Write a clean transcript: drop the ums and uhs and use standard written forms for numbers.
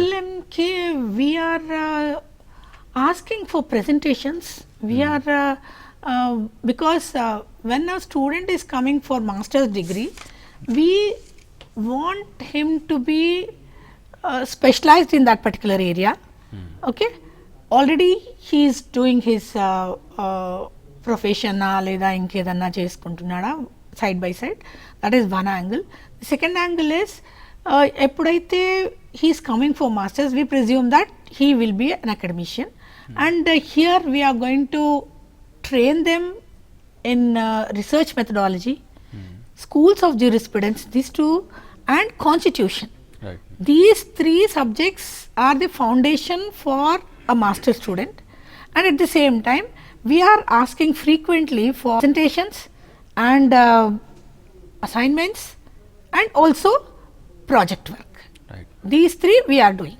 LLM we are asking for presentations. We are because when a student is coming for master's degree, we want him to be specialized in that particular area. Okay, already he is doing his profession లేదా ఇంకేదన్నా చేసుకుంటున్నాడా side by side. That is one angle. The second angle is ఎప్పుడైతే he is coming for masters, we presume that he will be an academician, and here we are going to train them in research methodology, schools of jurisprudence, these two, and constitution. Right. These three subjects are the foundation for a master student, and at the same time we are asking frequently for presentations and assignments and also project work. Right. These three we are doing.